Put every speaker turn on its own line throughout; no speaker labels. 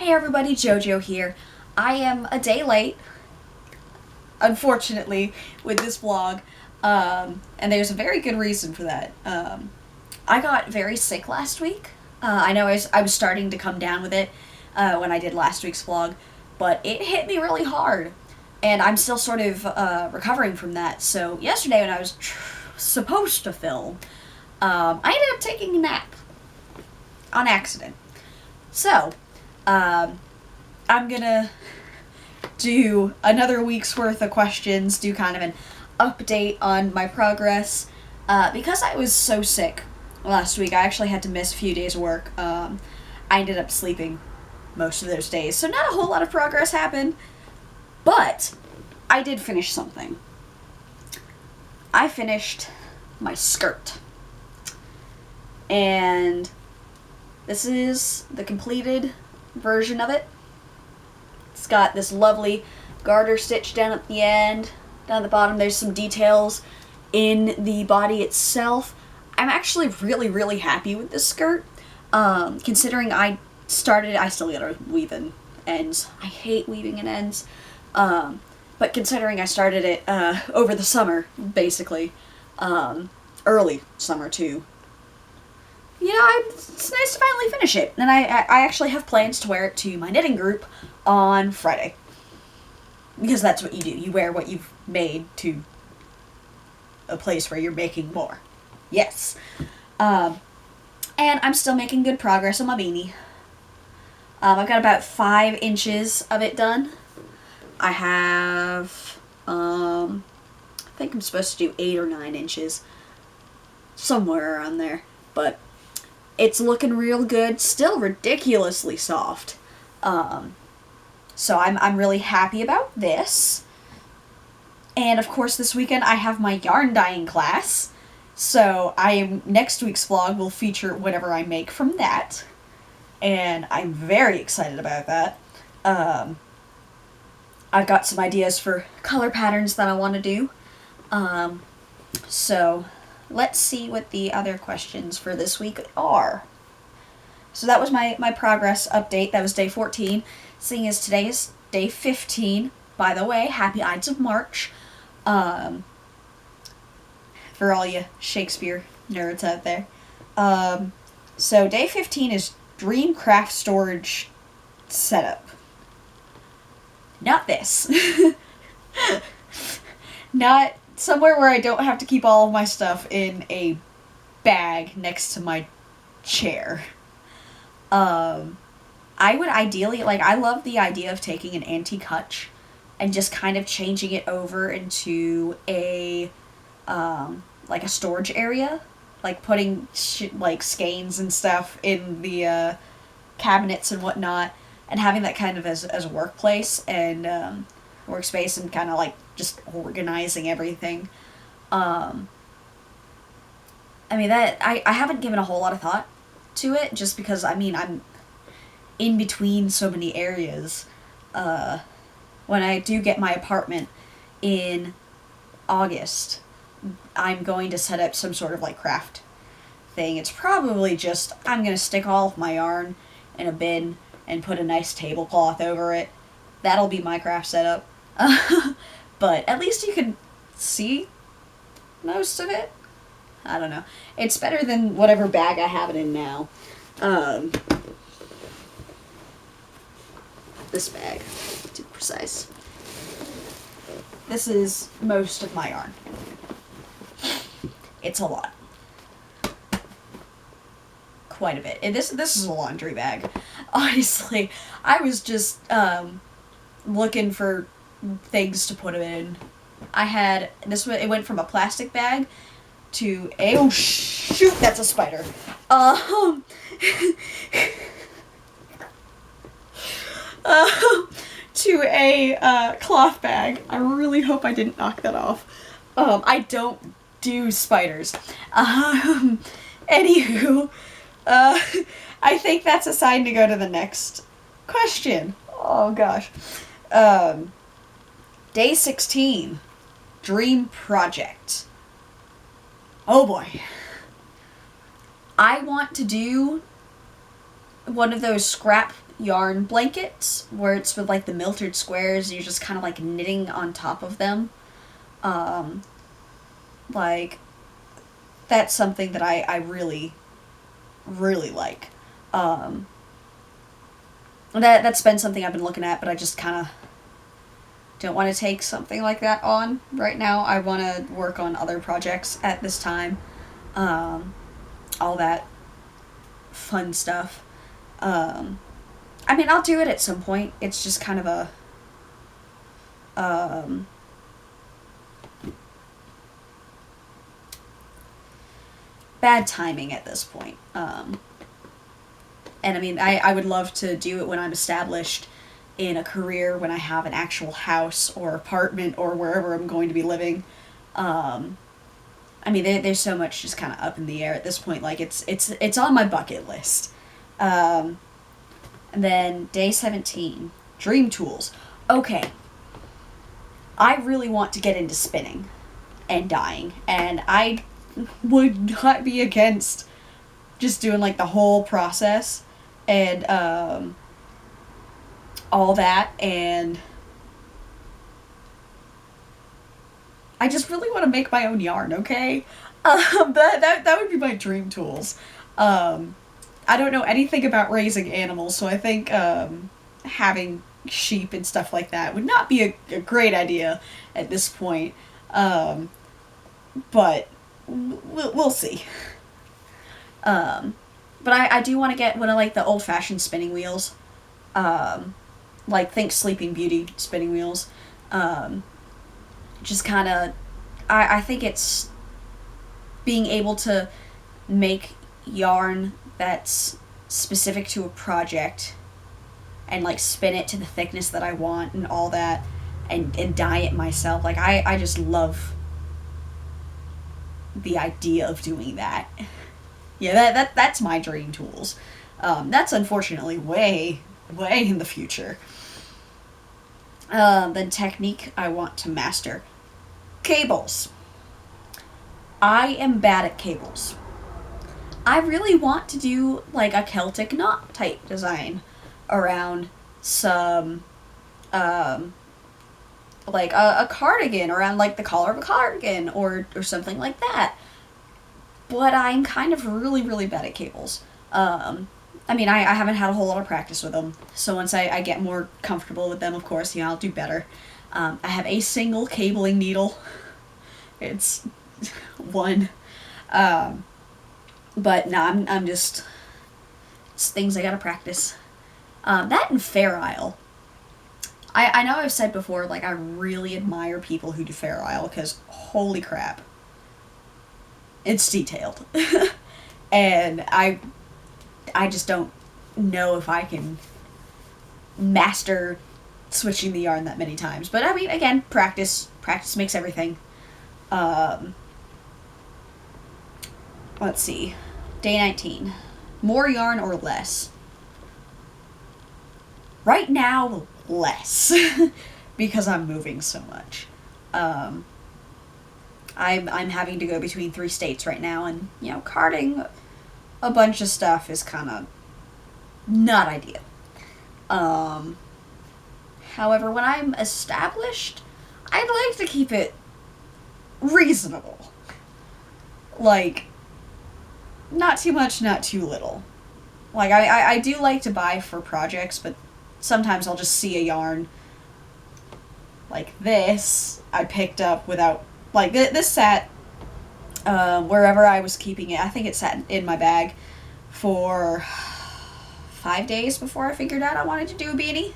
Hey everybody, JoJo here. I am a day late, unfortunately, with this vlog, and there's a very good reason for that. I got very sick last week. I know I was starting to come down with it when I did last week's vlog, but it hit me really hard, and I'm still sort of recovering from that. So yesterday when I was supposed to film, I ended up taking a nap on accident. So, I'm gonna do another week's worth of questions, do kind of an update on my progress. Because I was so sick last week, I actually had to miss a few days of work. I ended up sleeping most of those days, so not a whole lot of progress happened, but I did finish something. I finished my skirt. And this is the completed version of it. It's got this lovely garter stitch down at the end. Down at the bottom there's some details in the body itself. I'm actually really happy with this skirt. Considering I still gotta weave in ends. I hate weaving in ends. But considering I started it over the summer, basically, early summer too, it's nice to finally finish it. And I actually have plans to wear it to my knitting group on Friday. Because that's what you do. You wear what you've made to a place where you're making more. Yes. And I'm still making good progress on my beanie. I've got about 5 inches of it done. I have, I think I'm supposed to do 8 or 9 inches. Somewhere around there. But it's looking real good. Still ridiculously soft. So I'm really happy about this. And of course this weekend I have my yarn dyeing class. So next week's vlog will feature whatever I make from that. And I'm very excited about that. I've got some ideas for color patterns that I want to do. So let's see what the other questions for this week are. So that was my progress update. That was day 14. Seeing as today is day 15. By the way, happy Ides of March. For all you Shakespeare nerds out there. So day 15 is Dream Craft Storage Setup. Not this. Not somewhere where I don't have to keep all of my stuff in a bag next to my chair. I would ideally, I love the idea of taking an antique hutch and just kind of changing it over into a storage area. Like putting, skeins and stuff in the, cabinets and whatnot, and having that kind of as a workplace and, workspace, and kind of, just organizing everything. I haven't given a whole lot of thought to it, just because, I'm in between so many areas. When I do get my apartment in August, I'm going to set up some sort of, craft thing. It's probably just, I'm going to stick all of my yarn in a bin and put a nice tablecloth over it. That'll be my craft setup. But at least you can see most of it. I don't know. It's better than whatever bag I have it in now. This bag, to be precise. This is most of my yarn. It's a lot. Quite a bit. And this is a laundry bag. Honestly, I was just looking for things to put them in. I had it went from a plastic bag to a, oh shoot, that's a spider. To a cloth bag. I really hope I didn't knock that off. I don't do spiders. Anywho, I think that's a sign to go to the next question. Oh gosh. Day 16. Dream project. Oh boy. I want to do one of those scrap yarn blankets where it's with like the miltered squares. You're just kind of like knitting on top of them. Like that's something that I really, really like. That's been something I've been looking at, but I just kind of don't want to take something like that on right now. I want to work on other projects at this time. All that fun stuff. I mean, I'll do it at some point. It's just kind of a bad timing at this point. And I mean, I would love to do it when I'm established in a career, when I have an actual house or apartment or wherever I'm going to be living. I mean, there's so much just kind of up in the air at this point. Like, it's on my bucket list. And then day 17, dream tools. Okay. I really want to get into spinning and dyeing, and I would not be against just doing like the whole process and all that, and I just really want to make my own yarn, okay? That would be my dream tools. I don't know anything about raising animals, so I think having sheep and stuff like that would not be a great idea at this point. But we'll see. But I do want to get one of like the old-fashioned spinning wheels. Like think Sleeping Beauty spinning wheels. Just kind of, I think it's being able to make yarn that's specific to a project and like spin it to the thickness that I want and all that, and dye it myself. Like I just love the idea of doing that. Yeah, that's my dream tools. That's unfortunately way in the future. Then technique I want to master. Cables. I am bad at cables. I really want to do like a Celtic knot type design around some like a cardigan, around like the collar of a cardigan or something like that. But I'm kind of really bad at cables. I mean, I haven't had a whole lot of practice with them, so once I get more comfortable with them, of course, I'll do better. I have a single cabling needle. It's one. But no, I'm just, it's things I gotta practice. That and Fair Isle. I know I've said before, like, I really admire people who do Fair Isle, because holy crap. It's detailed. And I just don't know if I can master switching the yarn that many times. But I mean, again, practice makes everything. Let's see. Day 19. More yarn or less? Right now, less. Because I'm moving so much. I'm having to go between 3 states right now, and, carting a bunch of stuff is kind of not ideal. However, when I'm established, I'd like to keep it reasonable. Like, not too much, not too little. Like, I do like to buy for projects, but sometimes I'll just see a yarn like this I picked up without, like, this sat wherever I was keeping it. I think it sat in my bag for 5 days before I figured out I wanted to do a beanie.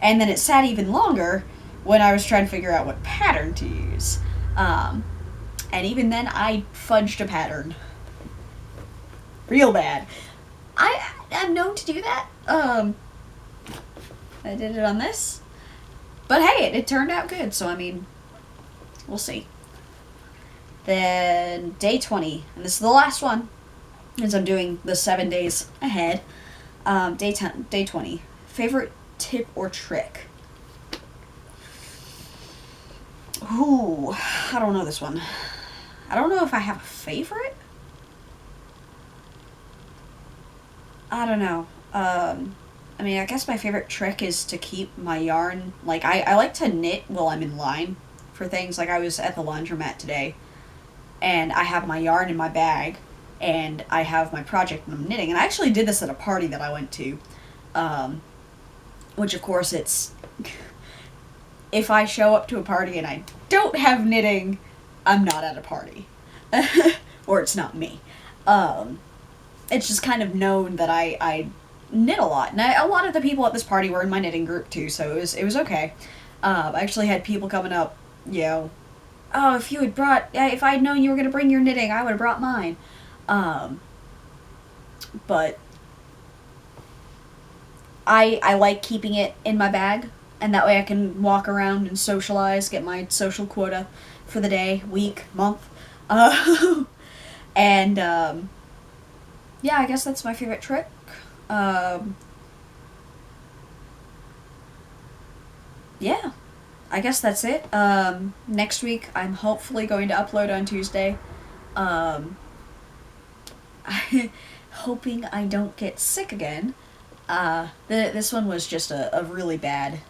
And then it sat even longer when I was trying to figure out what pattern to use. And even then, I fudged a pattern. Real bad. I'm known to do that. I did it on this. But hey, it turned out good, so I mean, we'll see. Then day 20, and this is the last one, as I'm doing the 7 days ahead. Day 20. Favorite tip or trick? Ooh, I don't know this one. I don't know if I have a favorite. I don't know. I mean, I guess my favorite trick is to keep my yarn. Like, I like to knit while I'm in line for things. Like, I was at the laundromat today, and I have my yarn in my bag, and I have my project and I'm knitting. And I actually did this at a party that I went to, which, of course, it's... If I show up to a party and I don't have knitting, I'm not at a party. Or it's not me. It's just kind of known that I knit a lot. And a lot of the people at this party were in my knitting group too, so it was okay. I actually had people coming up, you know, oh, if I had known you were going to bring your knitting, I would have brought mine. But I like keeping it in my bag, and that way I can walk around and socialize, get my social quota for the day, week, month. And, yeah, I guess that's my favorite trick. Yeah, I guess that's it. Next week, I'm hopefully going to upload on Tuesday. Hoping I don't get sick again. This one was just a really bad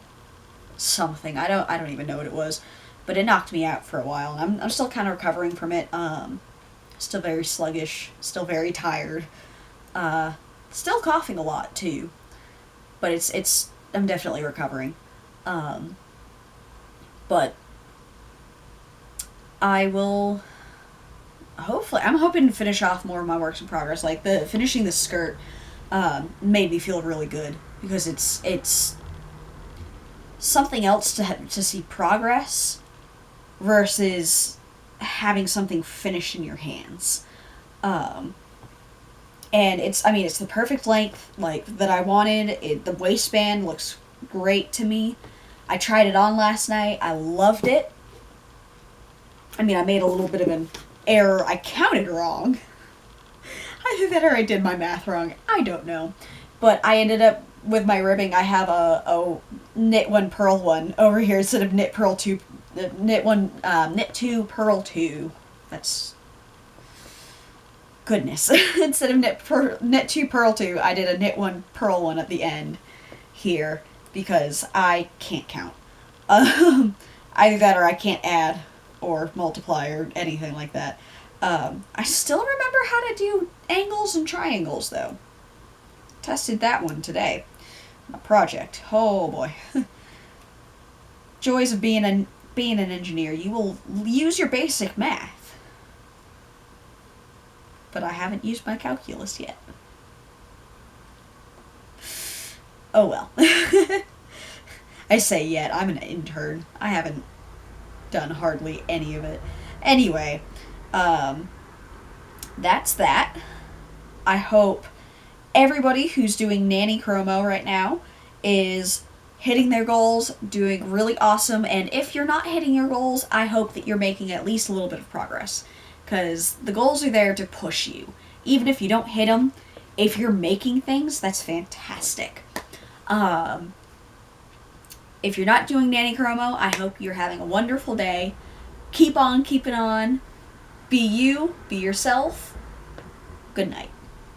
something. I don't even know what it was, but it knocked me out for a while, and I'm still kind of recovering from it. Still very sluggish, still very tired. Still coughing a lot too, but I'm definitely recovering. But I will hopefully, I'm hoping to finish off more of my works in progress. Like finishing the skirt made me feel really good, because it's something else to see progress versus having something finished in your hands. And it's the perfect length, like, that I wanted. The waistband looks great to me. I tried it on last night. I loved it. I mean, I made a little bit of an error. I counted wrong. Either that or I did my math wrong. I don't know. But I ended up, with my ribbing, I have a knit one, purl one over here instead of knit two, purl two. That's... goodness. Instead of knit two, purl two, I did a knit one, purl one at the end here, because I can't count. Either that or I can't add or multiply or anything like that. I still remember how to do angles and triangles, though. Tested that one today. A project. Oh boy. Joys of being an engineer. You will use your basic math. But I haven't used my calculus yet. Oh well. I say yet, I'm an intern. I haven't done hardly any of it. Anyway, that's that. I hope everybody who's doing NaKniCroMo right now is hitting their goals, doing really awesome, and if you're not hitting your goals, I hope that you're making at least a little bit of progress, because the goals are there to push you. Even if you don't hit them, if you're making things, that's fantastic. If you're not doing NaKniCroMo, I hope you're having a wonderful day. Keep on keeping on. Be you, be yourself. Good night.